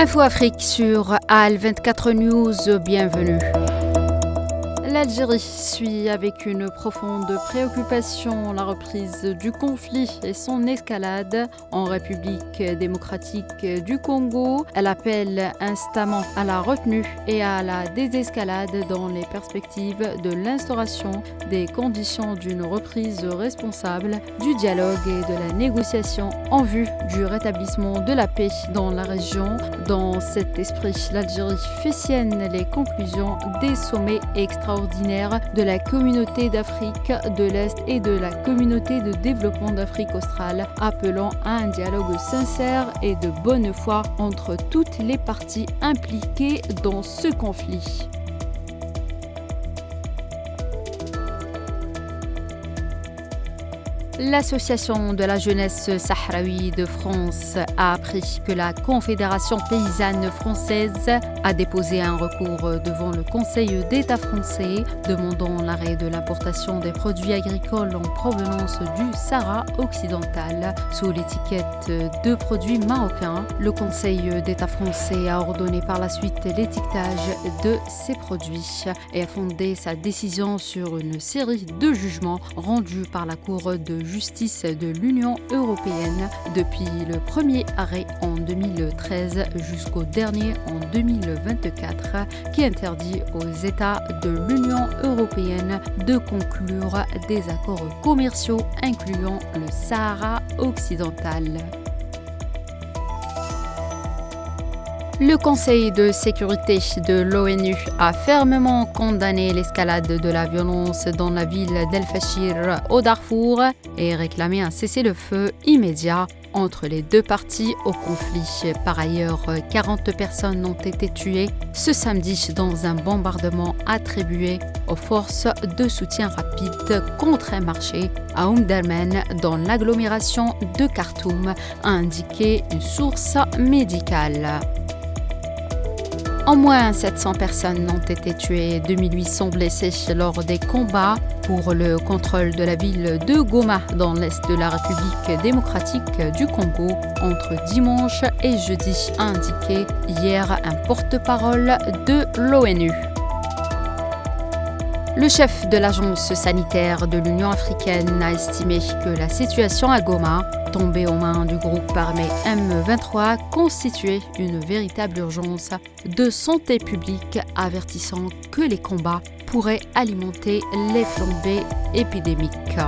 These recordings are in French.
Info Afrique sur AL24 News, bienvenue. L'Algérie suit avec une profonde préoccupation la reprise du conflit et son escalade en République démocratique du Congo. Elle appelle instamment à la retenue et à la désescalade dans les perspectives de l'instauration des conditions d'une reprise responsable du dialogue et de la négociation en vue du rétablissement de la paix dans la région. Dans cet esprit, l'Algérie fait sienne les conclusions des sommets extraordinaires de la communauté d'Afrique de l'Est et de la communauté de développement d'Afrique australe, appelant à un dialogue sincère et de bonne foi entre toutes les parties impliquées dans ce conflit. L'Association de la jeunesse sahraoui de France a appris que la Confédération paysanne française a déposé un recours devant le Conseil d'État français demandant l'arrêt de l'importation des produits agricoles en provenance du Sahara occidental sous l'étiquette de produits marocains. Le Conseil d'État français a ordonné par la suite l'étiquetage de ces produits et a fondé sa décision sur une série de jugements rendus par la Cour de justice de l'Union européenne depuis le premier arrêt en 2013 jusqu'au dernier en 2024 qui interdit aux États de l'Union européenne de conclure des accords commerciaux incluant le Sahara occidental. Le Conseil de sécurité de l'ONU a fermement condamné l'escalade de la violence dans la ville d'El-Fashir au Darfour et réclamé un cessez-le-feu immédiat entre les deux parties au conflit. Par ailleurs, 40 personnes ont été tuées ce samedi dans un bombardement attribué aux forces de soutien rapide contre un marché à Omdurman dans l'agglomération de Khartoum, a indiqué une source médicale. Au moins 700 personnes ont été tuées et 2800 blessés lors des combats pour le contrôle de la ville de Goma dans l'est de la République démocratique du Congo entre dimanche et jeudi, a indiqué hier un porte-parole de l'ONU. Le chef de l'agence sanitaire de l'Union africaine a estimé que la situation à Goma, tombée aux mains du groupe armé M23, constituait une véritable urgence de santé publique, avertissant que les combats pourraient alimenter les flambées épidémiques.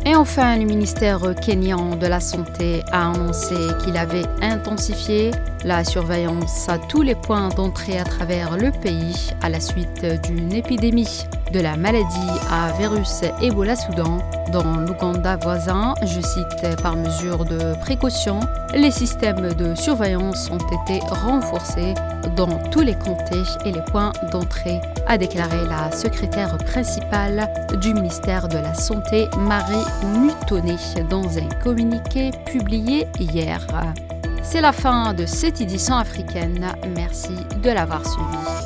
Et enfin, le ministère kényan de la Santé a annoncé qu'il avait intensifié la surveillance à tous les points d'entrée à travers le pays à la suite d'une épidémie de la maladie à virus Ebola Soudan dans l'Ouganda voisin. Je cite, par mesure de précaution, les systèmes de surveillance ont été renforcés dans tous les comtés et les points d'entrée, a déclaré la secrétaire principale du ministère de la Santé, Marie Mutonné, dans un communiqué publié hier. C'est la fin de cette édition africaine. Merci de l'avoir suivi.